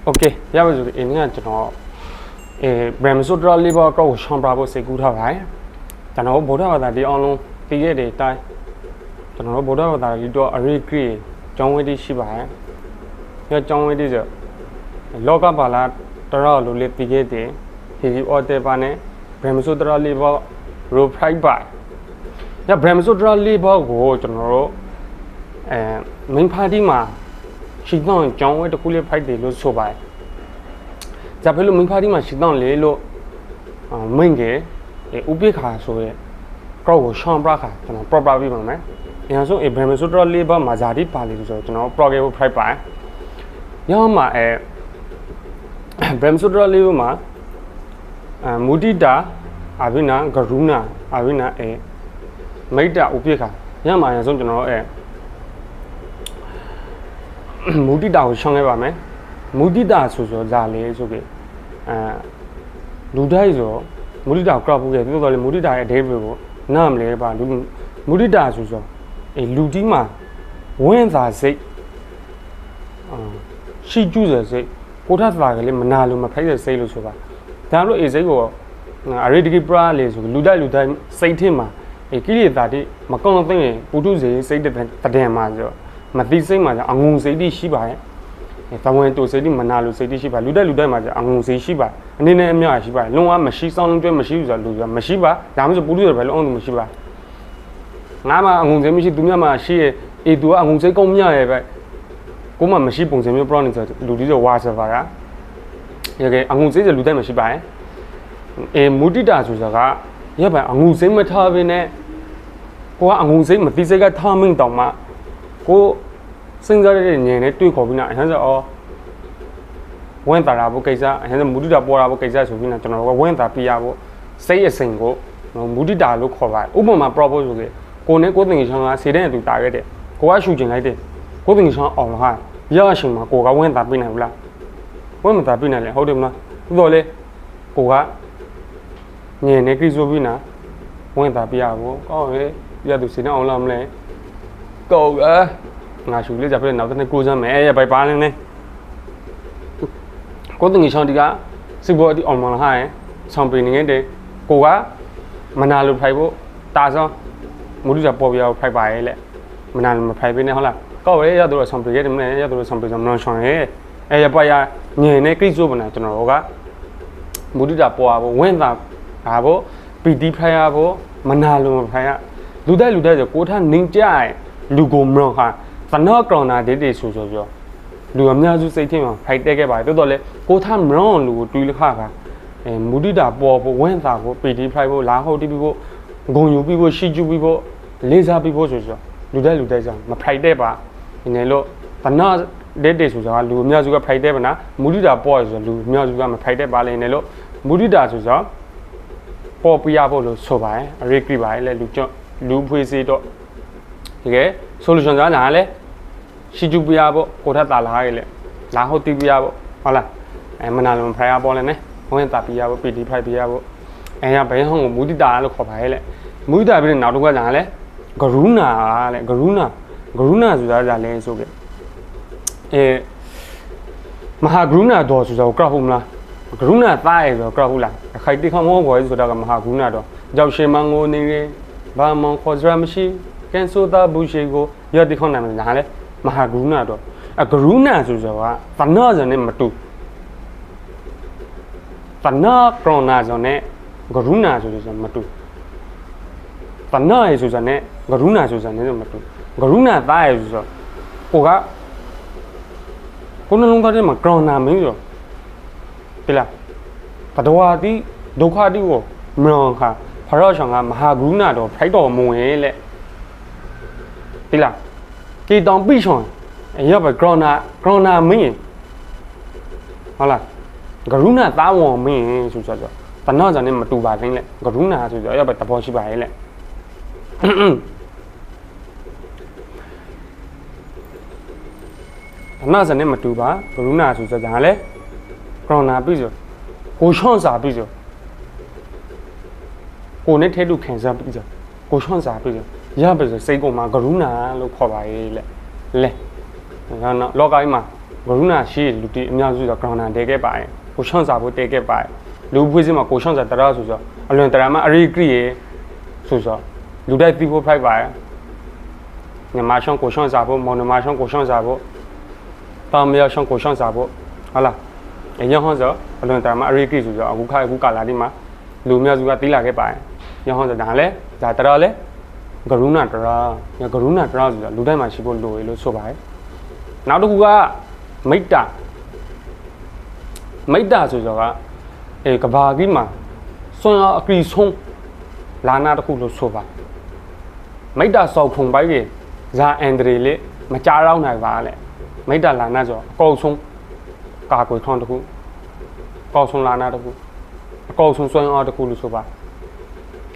OK，要不就是应该就喏，brand 说这里边搞上班不是顾他牌，但我不知道在地安龙第一的带，但我不知道在地多阿瑞克张伟的失败，要张伟的就，老个巴拉当然努力第一的，迄个我这边呢，brand 说这里边road price 牌，要 brand 说这里边我就喏，名牌的嘛。适当将我的顾虑拍的路出牌，再配路名牌的嘛适当来路，门个，乌比卡所谓，搞个上班卡，就那 proper 比嘛没，然后说brand 说这里边嘛家的牌的就就那 proper 拍牌，然后嘛brand 说这里边嘛，目的达，阿边那个路那，阿边那没得乌比卡，然后嘛然后就那目的达上个吧没，目的达说说咋嘞说个，路台说目的达搞不个，都到了目的达也得不，那么嘞吧，目的达说说，路的嘛，问啥子，是就是说，过他咋个嘞，么哪路嘛拍着谁路说吧，但是这个，阿瑞这个不然嘞说，路台谁听嘛，给你咋的，嘛刚等于不都是谁的打电话就。嘛第四嘛就昂红色的西白，台湾都是的嘛哪路色的西白，路带嘛就昂红色西白，你那咩西白，龙啊嘛西上龙卷嘛西就路啊嘛西白，咱们就不路的白龙都嘛西白，俺嘛昂红色嘛西东面嘛西，都昂红色公面的白，我嘛西本身就不让你走，路的就挖着法呀，那个昂红色就路带嘛西白，目的达就是个，要不昂红色嘛他边呢，我昂红色嘛第四个他们懂嘛。ကိုစဉ်းစားတဲ့ဉာဏ်နဲ့တွေးခေါ်ပြီးနာအဟမ်းဆိုဝင်းတာတာဘုကိစ္စအဟမ်းဆိုမူတ္တတာပေါ်တာဘုကိစ္စဆိုပြီးနာကျွန်တော်ကဝင်းတာပြရဖို့စိတ်အစဉ်ကိုမူတ္တတာလို့ခေါ်ပါတယ်ဥပမာ propose ဆိုကြကိုနဲ့ကိုတင်ချောင်းကစေတဲ့သူတာခဲ့တယ်ကိုကရှူချင်လိုက်တယ်ကိုတင်ချောင်းအောင်လာရအချိန်မှာကိုကဝင်းတာပြနိုင်ဘူးလားဝင်းမတာပြနိုင်လေဟုတ်တယ်မလားသို့တော်လေကိုကဉာဏ်နဲ့ကြည့်ဆိုပြီးနာဝင်းတာပြရဖို့ကောင်းလေပြသူစေတဲ့အောင်လာမလဲကောငါရှူလေးကြပြတဲ့နောက်တစ်နေ့ကိုစမ်းမယ်ရပိုက်ပါနေနေကိုတင်ချောင်းဒီကစစ်ဘောဒီအောင်မလာဟဲ့ဆောင်ပင်နေတဲ့ကိုကမနာလို့ဖိုက်ဖို့တာဆောင်မူလူကြပေါ်ပြဖိုက်ပါရဲ့လေမနာလို့မဖိုက်ပေးနဲ့ဟုတ်လားကောက်ရဲရတော့ဆောင်ပင်ရဲ့မနဲ့ရတော့ဆောင်ပင်ဆောင်မဆောင်ရဲ့ရပိုက်ရညင်နေကိစ္စဘနာကျွန်တော်ကမူလူကြပေါ်ဖို့ဝင်းတာဘာဖို့ပီတီဖိုက်ရဖို့မနာလို့မဖိုက်ရလူတဲ့ဆိုကိုထားနင်းကြလူကိုမရောဟာသနော့ကောင်နာဒေတေဆိုပြောလူအများစုစိတ်ထင်မှာဖိုက်တက်ခဲ့ပါတယ်တော်တော်လေကိုထားမရောလူကိုတွေးလခါကမူတ္တပေါ်ဖို့ဝင်းသာဖို့ပီတီဖိုက်ဖို့လာဟုတ်တီးပြီးဖို့ဂုံယူပြီးဖို့ရှိကျူပြီးဖို့လေးစားပြီးဖို့ဆိုလူတဲ့ကြောင့်မဖိုက်တက်ပါဒီနေ့လို့သနော့ဒေတေဆိုလူအများစုကဖိုက်တက်ပါနာမူတ္တပေါ်ဆိုလူအများစုကမဖိုက်တက်ပါလေနေလို့မူတ္တဆိုပေါ်ပြရဖို့လို့ဆိုပါတယ်အရိကရီပါလေလူဖွေးစေတော့ဒီက solution ကနားလဲရှိကျူပြရဖို့ကိုထက်တာလာရလေလာဟုတ်တီးပြရဖို့ဟုတ်လားမနာလုံးဖိုင်ရပေါ်လဲနေဝင်တာပြရဖို့ PD ဖိုင်ပြရဖို့ရဘယ်ဟောင်းကိုမူတ္တတာလို့ခေါ်ပါရဲ့လေမူတ္တပြီးနောက်တစ်ခါညာလဲဂရုဏာလေဂရုဏာဆိုတာကြာလဲဆိုကြမဟာဂရုဏာတော်ဆိုတော့ကြောက်ဟုတ်မလားဂရုဏာသားရဲဆိုတော့ကြောက်ဟုတ်လားခိုင်တိခမောဘောဆိုတာကမဟာဂရုဏာတော်ကြောက်ရှင်မငိုနေရင်ဘာမှခေါ်စရာမရှိကန်ဆိုတာဘူးရှိကိုရတဲ့ခေါင်းနာမည်ညာလဲမဟာဂရုဏာတော့ဂရုဏာဆိုတော့ကသနာဇန်နဲ့မတူသနာကရောနာဇန်နဲ့ဂရုဏာဆိုတော့မတူသနာရေဆိုတဲ့ဂရုဏာဆိုတဲ့နဲ့မတူဂရုဏာသားရေဆိုတော့ကိုနှလုံးသားထဲမှာကရောနာမင်းဆိုတိလားတတော်တိဒုက္ခတိကိုမရောခါဖရောဆောင်ကမဟာဂရုဏာတော့ဖိုက်တော်မဝင်လေဒီလားကေတောင်ပိချွန်ရပါဂရောနာမင်းဟုတ်လားဂရုဏာသားဝန်မင်းဆိုတော့တနော့ဇာနဲ့မတူပါသေးလေဂရုဏာဆိုတော့ရပါတဘောရှိပါရဲ့လေတနော့ဇာနဲ့မတူပါဂရုဏာဆိုတော့ညာလေဂရောနာပြီဆိုကိုချွန်စာပြီဆိုကိုနဲ့ထဲတူခံစားပြီဆိုကိုချွန်စာပြီဆိုရပါဆိုစိတ်ကိုမှဂရုဏာလို့ခေါ်ပါရဲ့လေနော်လောကကြီးမှာ Goruna she luti Miazu Grana de by, Kushans about take it by. Lubizim of Kushans at the Razuza, Aluntarama, recreate Susa. Ludai people pay by Namashan Kushans abo, Monomashan Kushans abo, Pamiashan Kushans abo, Allah. A young Hansa, Aluntarama, recreate Susa, Uka Ladima, Lumiazuga Tila by. Young Hansa Dale, Zatarale, Garuna Tra, Garuna Traza, Ludama Shibo Lu so by. Now the Huga. Maida so joga e kabagi ma so a kri song lana ta khu lo so ba maida sau khong bai ge za andre le ma cha raw nai ba le maida lana so kaw song ka koi thon ta khu kaw song lana ta khu kaw song soin a ta khu lo so ba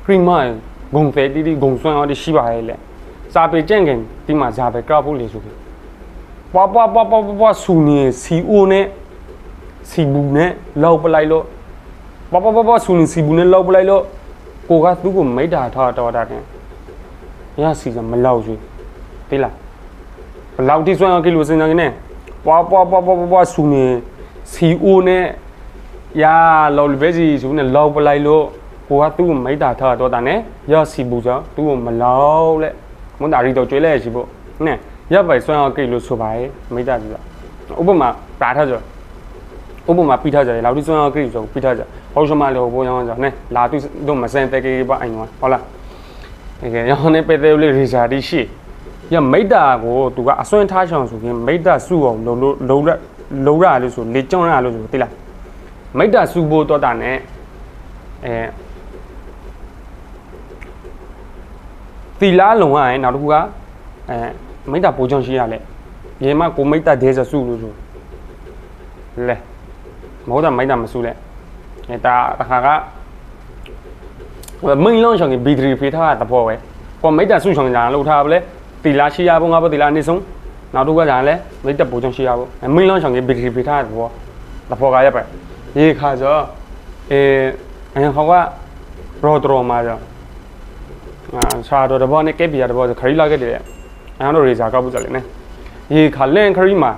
kri ma gong fe ti gong soin a ti shi ba le sa pe chen gen ti ma za pe ka pu le so Papa Suni, Sione, Sibune, Lopalilo, Papa Suni, Sibune, Lopalilo, Koga Tugu made that thought or that. Yes, he's a Malauzi. Tilla. Loud this one was in again. Papa Suni, Sione, Ya, Lolvezi, Sune, Lopalilo, Koga Tugu made that thought or that. Yes, Sibuza, to Malau, Mondarido Chile, Sibo. Ne. ရပိုင်စွမ်းအားကိလို့ဆိုပါရဲ့မိသားစုဥပမာပါထားကြဥပမာပြီးထားကြတယ်လောက်ဒီစွမ်းအားကိဆိုပြီးထားကြဟောရှမလေဟောဘောရောင်းကြနဲလာသူတို့မစင်တဲ့ကိပါအိမ်နော်ဟုတ်လားတကယ်ရောင်းနေပဲတဲ့လေးရီစာတီရှိရမိသားကိုသူကအစွမ်းထားချောင်ဆိုရင်မိသားစုအောင်လုံးရလို့ဆိုလေကျွန်းရလို့ဆိုသိလားမိသားစုဖို့တော့တာနဲ့သီလားလုံရရင်နောက်တစ်ခုကမိတာပိုးချောင်းရှိရလေရေမကိုမိတာဒဲစစုလို့ဆိုလဲမဟုတ်တာမိတာမစုလဲဒါတခါကမင်းလုံးဆောင်ကဘီဒရီဖေးထားတာပေါ့ပဲကိုမိတာစုဆောင်ကြလို့ထားပါလေတီလာရှိရဖို့ငါပေါ့တီလာနေဆုံးနောက်တော့ကကြာလဲမိတာပိုးချောင်းရှိရဖို့မင်းလုံးဆောင်ကဘီဒရီဖေးထားတာပေါ့တဖော်ကရပဲရေခါဆိုဟောကရောဒရောမှာကြောစာတော့တဘောနဲ့ကက်ပီရတဘောခရီးလာခဲ့တယ်အဲ့တော့ရေစာကောက်ပူကြလေနဲ့ရေခါလန်ခရီးမှာ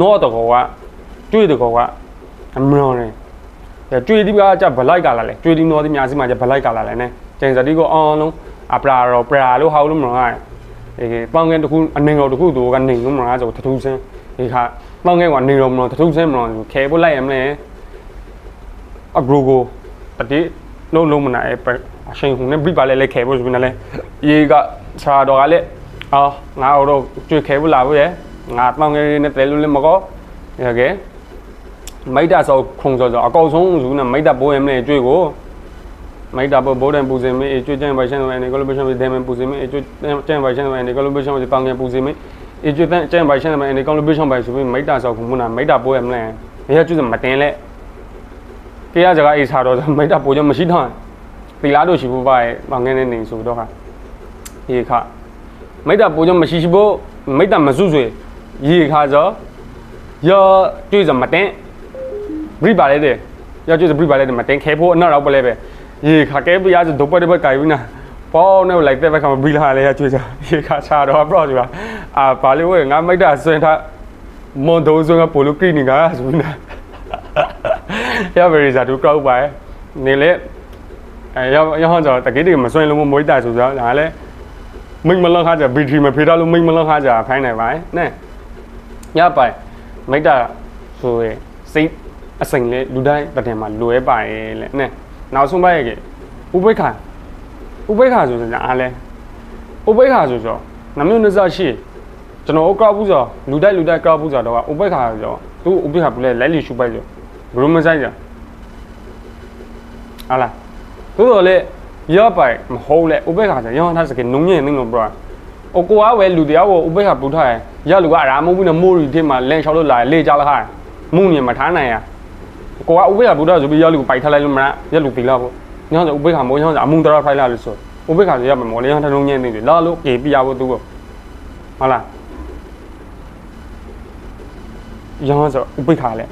နောတကောကကျွေးတကောကအမရောနဲ့ကျွေးဒီကကြဘလိုက်ကလာလေကျွေးဒီနောဒီများစီမှာကြဘလိုက်ကလာလေနဲ့ကျန်စတိကိုအောင်လုံးအပရာရောပရာလို့ဟောက်လို့မရောပေါင်ငယ်တခုအနေတော်တခုတို့ကနေလို့မရောဆိုထထူးစင်းဒီခါပေါင်ငယ်ကနေတော်မရောထထူးစင်းမရောခဲဖို့လိုက်ရမလဲအဂရိုကိုတတိလုံးမနာအရှင်ဟုန်နဲ့ပြပါလေခဲဖို့ဆိုပြီးနေလေရေကစာတော်ကလည်းငါတို့ကျွေးခဲဘူးလာဘူးရဲ့ငါပေါင်ငယ်နဲ့တဲလို့လည်းမကောရခဲ့မိတာဆိုခုံဆိုအကောက်ဆုံးစုနဲ့မိတာပိုးရမလဲကျွေးကိုမိတာပိုးဘိုးတန်ပူစင်မေးကျွေးကျန်ပိုင်ရှင်တွေနဲ့ကလိုဘီရှင်းတွေဒဲမန်ပူစင်မေးကျွေးကျန်ပိုင်ရှင်တွေနဲ့ကလိုဘီရှင်းတွေပေါင်ငယ်ပူစင်မေးကျွေးကျန်ပိုင်ရှင်တွေနဲ့ကလိုဘီရှင်းပိုင်ဆိုပြီးမိတာဆိုခုံမနာမိတာပိုးရမလဲဘယ်ကျွေးစမတင်လဲတရားစကားအေးစားတော့မိတာပိုးချမရှိတော့တီလာတို့ရှိဘူးပါရဲ့ပေါင်ငယ်နဲ့နေဆိုတော့ခါရေခါမိတာပိုးချမရှိဘူးမိတာမစုဆွေရေခါဆိုရောကျွေးစမတင်ဘရိပါလေတဲ့ရောက်ကျဘရိပါလေတဲ့မတင်ခဲဖို့အနောက်တော့ပလဲပဲရေခါကဲပြရစဒုပ်ပတ်ပတ်ကြိုင်ဘူးနာပေါ်နေလိုက်တဲ့ဘက်ကမဘရိလာလေကျွေးစားရေခါချတော့ပရော့ဆိုတာဘာလို့ဝဲငါမိတာဆွင်ထားမွန်ဒိုးဆိုကပိုလိုကရီနီကဆိုနာရပါရီစားသူကောက်ပါနေလေရဟန်းဆိုတကယ်တည်းမဆွင်လို့မွေးတာဆိုတော့ဒါလည်းမိမလန်းခါကြဘီထရီမဖေးတော့လို့မိမလန်းခါကြဖိုင်းနိုင်ပါနဲ့ရပိုင်မိတာဆိုရစိတ်အစိမ်လေလူတိုင်းတတယ်မှာလွဲပါရဲ့လေနဲ့နောက်ဆုံးပါရဲ့ကဥပိ္ပခဆိုစအားလဲဥပိ္ပခဆိုနမျိုးနစရှိကျွန်တော်ကောက်ဘူးဆိုလူတိုင်းကောက်ဘူးဆိုတော့ဥပိ္ပခဆိုသူဥပိ္ပခဘူးလေလိုက်လီရှုပိုက်ဆိုဘယ်လိုမဆိုင်ကြဟာလားသူတို့လေရပိုင်မဟုတ်လေဥပိ္ပခဆိုရောင်းထားစကနုံညင်းနေလို့ပြောအကိုကဝဲလူတရားကိုဥပိ္ပခပူထားရလူကအရာမဟုတ်ဘူးနဲ့မိုးရီထဲမှာလန်ချောက်လို့လာလေကြလာခါမုံညင်မထားနိုင်ရကိုကဥပိ္ပခပူထားဆိုပြီးရလူကိုပိုက်ထားလိုက်လို့မလားရလူတီလာပေါ့ညောင်းဆိုဥပိ္ပခမိုးညောင်းဆိုအမှုတရဖိုင်လာလို့ဆိုဥပိ္ပခဆိုရမယ်မော်လေရောင်းထားလုံးညင်းနေတယ်လာလို့ကေပြရဖို့သူ့ကိုဟုတ်လားရောင်းဆိုဥပိ္ပခလေ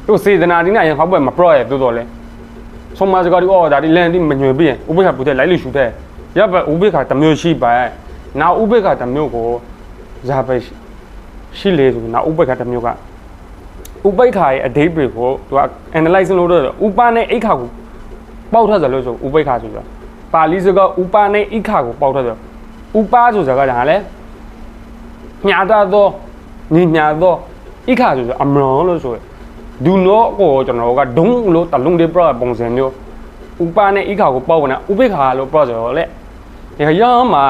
သူစေတနာဒီနာရင်ဟောက်ပွဲမပရော့ရဲ့တိုးတော်လေဆုံးမစကားဒီအော်ဒါဒီလန်ဒီမညွေပြင်းဥပိ္ပခပူတဲ့လိုက်လို့ရှူတဲ့ရပါဥပိ္ပခတမျိုးရှိပါနောက်ဥပိ္ပခတမျိုးကိုဇာပဲ ရှိလေဆိုနောက်ဥပိ္ပခတစ်မျိုးကဥပိ္ပခရဲ့အဓိပ္ပာယ်ကိုသူက analyze လုပ်တော့ဥပနဲ့အိခါကိုပေါက်ထွက်တယ်လို့ဆိုဥပိ္ပခဆိုတာပါဠိစကားဥပနဲ့အိခါကိုပေါက်ထွက်တယ်ဥပဆိုစကားကလည်းညာတာတော့ညီညာတော့အိခါဆိုအမရောလို့ဆိုဒူနောကိုကျွန်တော်ကဒုံလို့တလုံးလေးပြပုံစံမျိုးဥပနဲ့အိခါကိုပေါက်ဝင်တာဥပိ္ပခလို့ပြောဆိုတော့လေဒီရမှာ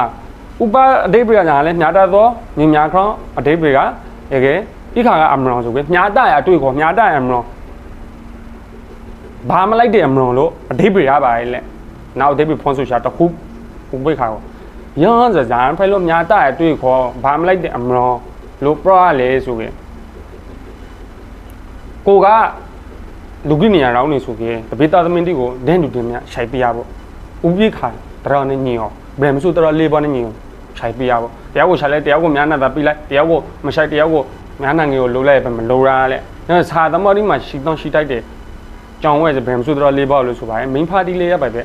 ဥပအဓိပ္ပာယ်ကညာလဲညာတာတော့ညီညာခေါင်းအဓိပ္ပာယ်ကတကယ်အိခါကအမရောဆိုပဲညာတာရအတွေ့ခေါ်ညာတာရအမရောဘာမလိုက်တဲ့အမရောလို့အဓိပ္ပာယ်ရပါလေနောက်အဓိပ္ပာယ်ဖွင့်ဆိုရှာတခုဥပိ္ပခကိုရဟန်းစဇန်ဖိုင်လို့ညာတာရအတွေ့ခေါ်ဘာမလိုက်တဲ့အမရောလို့ပြောရလေဆိုရင်ကိုကလူကြီးနေရာရောင်းနေဆိုရင်တပိသားသမင်းတိကိုဒန်းတူတင်မြခြိုက်ပြရပေါ့ဥပိ္ပခတရားနဲ့ညီအောင်ဘယ်မဆိုတရားလေးပါနဲ့ညီအောင်ခြိုက်ပြရပေါ့တရားကိုခြိုက်လိုက်တရားကိုများနာတာပြလိုက်တရားကိုမခြိုက်တရားကိုများနာငယ်ကိုလိုလိုက်ပဲမလိုရလဲဒါစာသမားဒီမှာရှိတော့ရှိတိုက်တယ်ကြောင်ဝဲဆိုဘယ်မဆိုတရားလေးပါလို့ဆိုပါတယ် main party လေးရပါပဲ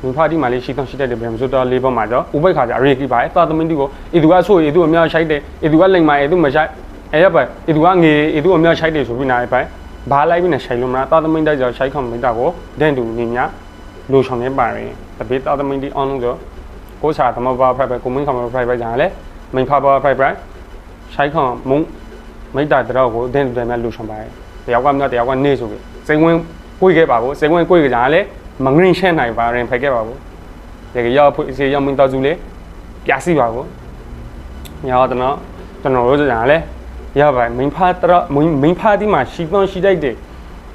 main party မှာလေးရှိတော့ရှိတိုက်တယ်ဘယ်မဆိုတရားလေးပါမှာတော့ဥပိ္ပခါကြအရေးကြီးပါတယ်သာသမင်းတိကိုဤသူကဆိုဤသူအများခြိုက်တယ်ဤသူကလိမ်မာဤသူမခြိုက်အဲ့ရပါဤသူကငေဤသူအများခြိုက်တယ်ဆိုပြီးနားပဲဘာလိုက်ပြီးနဲ့ခြိုက်လို့မလားသာသမင်းတိုက်ဆိုခြိုက်ခေါမိတာကိုဒန်းတူနေများလိုဆောင်နေပါတယ်တပိသာသမင်းတိအောင်လို့ဆိုကိုစာသမဘာဖိုက်ပဲကိုမင်းခေါမဖိုက်ပဲညာလဲမိန်ဖာဘာဖိုက်ပဲခြိုက်ခေါမုံမိတာတော့ကိုဒန်းတူတယ်များလိုဆောင်ပါတယ်တယောက်ကမြောက်တယောက်ကနေဆိုပြီးစိန်ဝင်ကိုခဲ့ပါဘူးစိန်ဝင်ကိုကြညာလဲမငရင်ရှင်းနိုင်ပါရင်ဖိုက်ခဲ့ပါဘူးဒီကရောက်ဖွေးစီရောက်မင်းတော်စုလေပြစီပါဘူးညာတော့ကျွန်တော်တို့ညာလဲရပါမိန်ဖာတော့မိန်ဖာဒီမှာရှိတော့ရှိတိုက်တယ်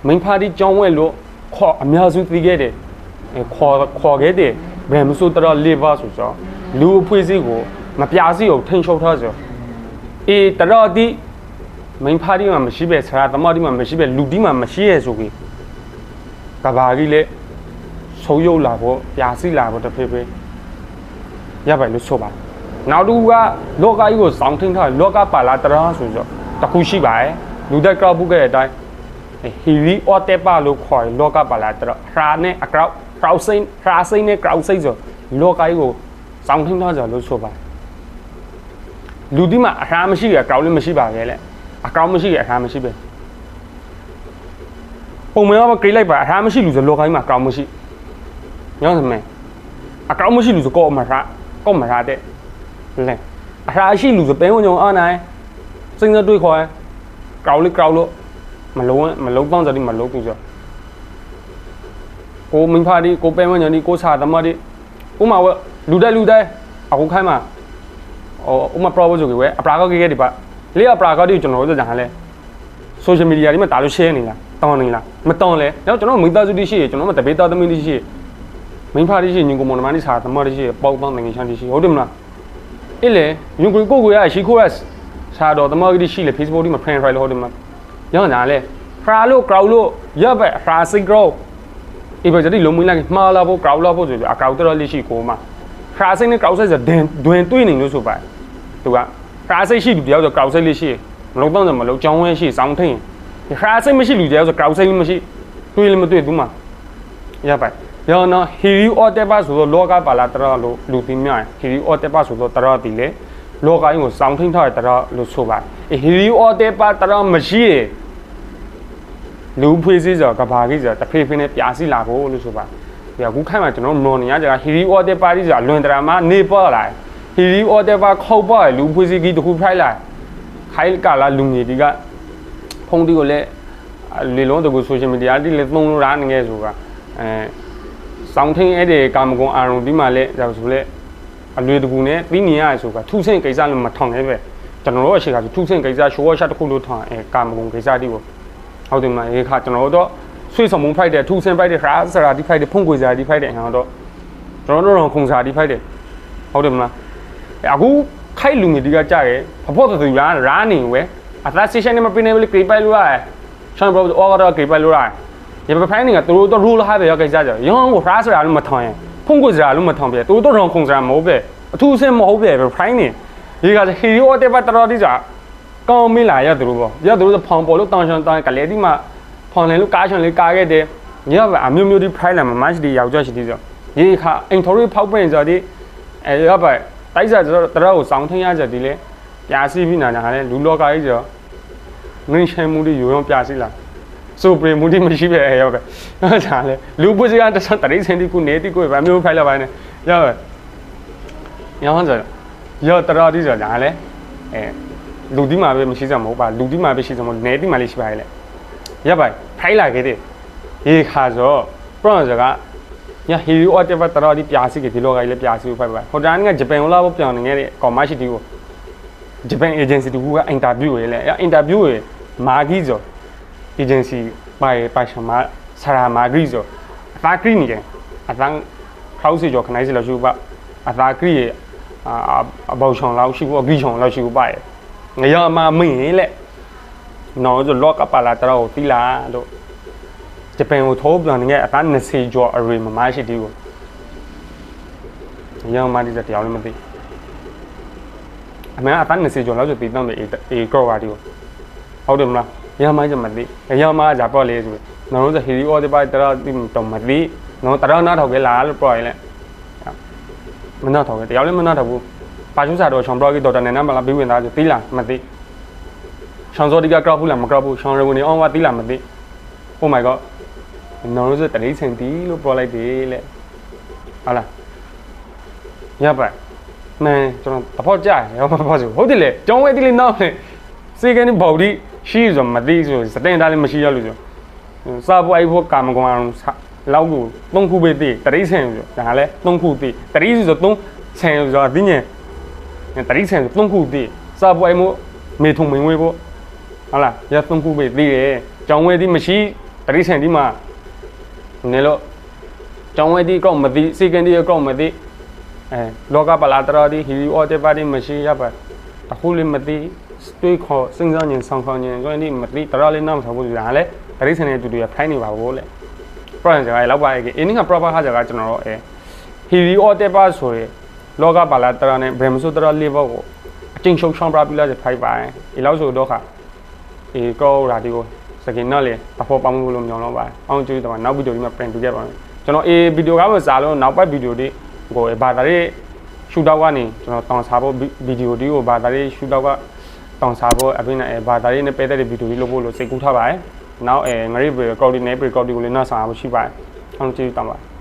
မိန်ဖာဒီကြောင်းဝဲလို့ခေါ်အများစုသိခဲ့တယ်ခေါ်ခဲ့တယ်ဘယ်မဆိုတော့လေးပါဆိုတော့လူအဖွေးစီကိုမပြစီကိုထိန်ချုပ်ထားဆိုအေးတော်ဒီမိန်ဖာဒီမှာမရှိပဲဆရာသမားဒီမှာမရှိပဲလူဒီမှာမရှိရဲဆိုပြီးကဘာကြီးလေဆိုးရုပ်လာဖို့ပြစီလာဖို့တဖေးဖေးရပါလို့ဆိုပါနောက်တူကလောကကြီးကိုစောင်းထင်းထားလောကပါလာတရာဆိုတော့တခုရှိပါရဲ့လူသက်ကောက်ပုတ်ခဲ့တဲ့အတိုင်းဟီဝီအော်တေပါလို့ခေါ်လောကပါလာတရာခါနဲ့အကောက်ကောက်စိမ့်ခါစိမ့်နဲ့ကောက်စိမ့်ဆိုလောကကြီးကိုစောင်းထင်းထားကြလို့ဆိုပါလူဒီမှာအခါမရှိရကောက်လည်းမရှိပါပဲလေအကောက်မရှိရအခါမရှိပဲပုံမှန်တော့ကြိလိုက်ပါအခါမရှိလူဆိုလောကကြီးမှာကောက်မရှိညောင်းစမယ်အကောက်မရှိလူဆိုကောက်မှာကောက်မှာတဲ့လဲအခါရှိလူဆိုပဲဝင်ုံအားနိုင်စိမ့်စတွေးခေါ်ကောက်လေးကောက်လို့မလုံးတော့ကြတယ်မလုံးဘူးဆိုကိုမင်းဖာဒီကိုပဲဝင်ုံဒီကိုစာသမားဒီဥမာဝလူတဲ့အခုခိုင်းမှာဥမာ propose ဆိုကြွယ်အပရာကောက်ခဲ့ဒီပါလေးအပရာကောက်ဒီကျွန်တော်တို့ကြာဟလဲ social media ဒီမှာဒါလို့ share နေလားတောင်းနေလားမတောင်းလဲတော့ကျွန်တော်မိသားစုတိရှိရကျွန်တော်မတပေသားသမီးတိရှိမင်းဖာဒီရှိညီကိုမောင်နှမတိစာသမားတိရှိပေါက်ပေါင်းငင်ချမ်းတိရှိဟုတ်တယ်မလားအဲ့လေညကိုရရှိခိုးရစာတော်သမားတိရှိလေ Facebook ဒီမှာ friend file ဟုတ်တယ်မလားရောင်းညာလဲဖရာလို့ crowd လို့ရပဲဖရာစိတ် grow အေးပဲဒီလုံးမင်းလိုက်မှားလာဖို့ crowd လာဖို့ဆိုပြီးအကောက်တော်လေးရှိကိုမှာဖရာစိတ်နဲ့ crowd စိတ်ဆိုဒွင်တွေးနေလို့ဆိုပါသူကဖရာစိတ်ရှိလူတယောက်ဆို crowd စိတ်လေးရှိမလုံးတော့မလုံးကြောင်းဝဲရှိစောင်းထင်းဖရာစိတ်မရှိလူတယောက်ဆို crowd စိတ်မရှိတွေးလည်းမတွေးဘူးမှာရပါရောနော် hiri or တဲ့ပါဆိုတော့လောကပါလာတရလို့လူသိမြ hiri or တဲ့ပါဆိုတော့တရတီလေလောကကြီးကိုစောင်းထင်းထားတဲ့တရလို့ဆိုပါ hiri or တဲ့ပါတရမရှိရလူဖွေးစည်းဆိုကဘာကြီးဆိုတဖေးဖေးနဲ့ပြာစီလာဖို့လို့ဆိုပါဒီအခုခိုင်းမှာကျွန်တော်မော်နေရကြတာ hiri or တဲ့ပါကြီးဆိုလွန်တရာမှာနေပေါ်လာ hiri or တဲ့ပါခောက်ပေါ်လူဖွေးစည်းကြီးတခုဖိုက်လာခိုင်းကလာလူငယ်ဒီကဖုန်းတီကိုလည်းလေလုံးတကူ social media တိလည်းသုံးလို့ရနေငယ်ဆိုတာစောင်းထင်းအဲ့ဒီကာမဂုဏ်အာရုံဒီမှာလဲဒါဆိုလဲအလွေတကူနဲ့ပြီးနေရဆိုတာထုဆင့်ကိစ္စလို့မထောင်နေပဲကျွန်တော်တို့အရှိကထုဆင့်ကိစ္စရှိုးဝါရှတစ်ခုလို့ထောင်ကာမဂုဏ်ကိစ္စတိကိုဟုတ်တယ်မလားဒီခါကျွန်တော်တို့ဆွေးဆောင်မုံဖိုက်တယ်ထုဆင့်ဖိုက်တယ်ခါစရာဒီဖိုက်တယ်ဖုန်ကွေစာဒီဖိုက်တယ်ဟောတော့ကျွန်တော်တို့ခုံစာဒီဖိုက်တယ်ဟုတ်တယ်မလားအခုခိုက်လူငယ်ဒီကကြရဲဖဖို့တူရာနေဝဲအသက်စီရှင်နဲ့မပြနေဘူးကိပိုင်လို့ရတယ်ရှမ်းဘရောအော်ကတော့ကိပိုင်လို့ရတယ်ရပဖိုင်းနေကသူတို့တော့ rule ဟာပဲရောက်ကြကြရောင်းကို flash ရာလို့မထောင်ရင်ဖုန်ကိုစရာလို့မထောင်ပြသူတို့တော့ခုံစရာမဟုတ်ပဲအထူးအဆင့်မဟုတ်ပဲဖိုင်းနေဒီကဟီရီယိုတဲ့ပတ်တော်ဒီစားကောင်းမင်းလာရသူတို့ပေါ့ရသူတို့ဖောင်ပေါ်လို့တောင်းချန်တောင်းကလေးဒီမှာဖောင်လင်လို့ကားချန်လေးကားခဲ့တယ်ညကအမျိုးမျိုးဒီ price လာမှာ match ဒီရောက်ကြရှိသေးဆိုဒီခါအင်တိုရီဖောက်ပရင်ဆိုဒီရပါတိုက်စားတော့တရကိုစောင်းထင်းရကြဒီလေ ပြာစီပြီးနာညာလေလူလောကကြီးဆိုငင်းချင်မှုတွေရိုးရောပြာစီလာဆိုပရီမှုတွေမရှိပဲရောက်ပဲဟုတ်ကြလေလူပုစကတဆတရိစင်တီကိုနေတီကိုဗာမျိုးဖိုက်လာပါနေရောက်ပဲရောင်းဆိုရောတော်ဒီဆိုညာလေလူဒီမှာပဲမရှိစမဟုတ်ပါလူဒီမှာပဲရှိစမနေတီမှာလေးရှိပါလေရပ်ပါဖိုက်လာခဲ့တဲ့ရေခါဆိုပရော့စကညာဟီရီအော်တေဘတော်ဒီပြာစီကဒီလောကကြီးလေပြာစီကိုဖိုက်ပါဟိုတန်းကဂျပန်လာဘောပြောင်းနေတဲ့ကော်မရှိတီကိုဂျပန်အေဂျင်စီတူကအင်တာဗျူးရေလေအင်တာဗျူးရေမာဂီဆိုအေဂျင်စီပါရှမာဆရာမာဂီဆိုအသာကရီနေတယ်အသန်းခေါင်းစီကျော်ခနိုင်စီလောက်ရှိပါအသာကရီအဘောချောင်းလောက်ရှိဖို့အဂီချောင်းလောက်ရှိဖို့ပါငရမမင်းလေနော်ဆိုလော့ကပါလာတော့တီလာလို့ဂျပန်ကိုထိုးပြန်နေတဲ့အသား20ကျော်အရေမမရှိသေးဘူးရမဒီတဲ့တရားလည်းမသိအမေအသား20ကျော်လောက်ဆိုတည်တော့မယ်အေကောပါဒီကိုဟုတ်တယ်မလားရမကြမသိရမကြပေါ့လေဆိုနော်ဆိုဟီရီအော်ဒီပါတရတိတော့မသိနော်တရနာထောက်ခဲ့လားလို့ပြောရင်လေမနာထောက်ခဲ့တရားလည်းမနာထောက်ဘူးပါချုစာတော့ချောင်းပရော့ကီတော်တနေနာမလားပြီးဝင်သားဆိုတီးလားမသိချောင်းစောဒီကကောက်ဘူးလားမကောက်ဘူးချောင်းရဝင်နေအောင်ဝတီးလားမသိ Oh my god နော်ဆိုတရိစင်တီလို့ပြောလိုက်တယ်လေဟုတ်လားရပါမင်းကျွန်တော်တဖော့ကြားရောမဖော့ဆိုဟုတ်တယ်လေကျောင်းဝဲတီးလေးနောက်လေစေကနေဘော်ဒီရှိဆိုမသိဆိုစတင်တာလည်းမရှိရလို့ဆိုစာပွားအိဖို့ကာမကွန်အောင်လောက်ကို3ခုပဲတည်တရိစင်ဆိုဒါလည်း3ခုတည်တရိဆို3ဆင်ဆိုတော့တင်းညင်တရိစင်3ခုတည်စာပွားအိမို့မေထုံမင်းဝဲဖို့ဟုတ်လားရ3ခုပဲတည်တယ်ကျောင်းဝဲတီးမရှိတရိစင်ဒီမှာနေလို့ကျောင်းဝဲတီးကောက်မသိစေကန်တီကောက်မသိလောကပလာတရာဒီဟီရီအော်တေပါဒီမရှိရပါအခုလည်းမသိတွေးခေါ်စဉ်းစားဉာဏ်ဆောင်ခေါ်ဉာဏ်ဆိုရင်ဒီမသိတရာလေးနောက်ဆောင်ဖို့ဆိုတာလေတရိစင်ရဲ့တူတူရဖိုင်းနေပါဘူးလေ project ကလောက်ပါရဲ့အင်းက proper ဟာကြကကျွန်တော်တို့ဟီရီအော်တေပါဆိုရင်လောကပလာတရာနဲ့ဘယ်မဆိုတရာလေးဘောကိုအချင်းရှုံရှောင်းပရာပီလာဖိုင်ပါဒီလောက်ဆိုတော့ခါကောရာဒီကိုစကင်နော်လေအဖို့ပေါင်းလို့မြောင်းတော့ပါအောင်ကျွေးတော့နောက်ဗီဒီယိုဒီမှာ print ပြခဲ့ပါမယ်ကျွန်တော်ဗီဒီယိုကမှစားလို့နောက်ပတ်ဗီဒီယိုတွေကိုဘာသာရေးရှူတော့ကနေကျွန်တော်တောင်းစားဖို့ဗီဒီယိုဒီကိုဘာသာရေးရှူတော့ကတောင်းစားဖို့အပြင်ဘာသာရေးနဲ့ပတ်သက်တဲ့ဗီဒီယိုတွေလုပ်ဖို့လို့စိတ်ကူးထားပါတယ်နောက်ငရိပ် recording နဲ့ recording ကိုလည်းနောက်ဆောင်အောင်ရှိပါတယ်အောင်ကျွေးတော့ပါ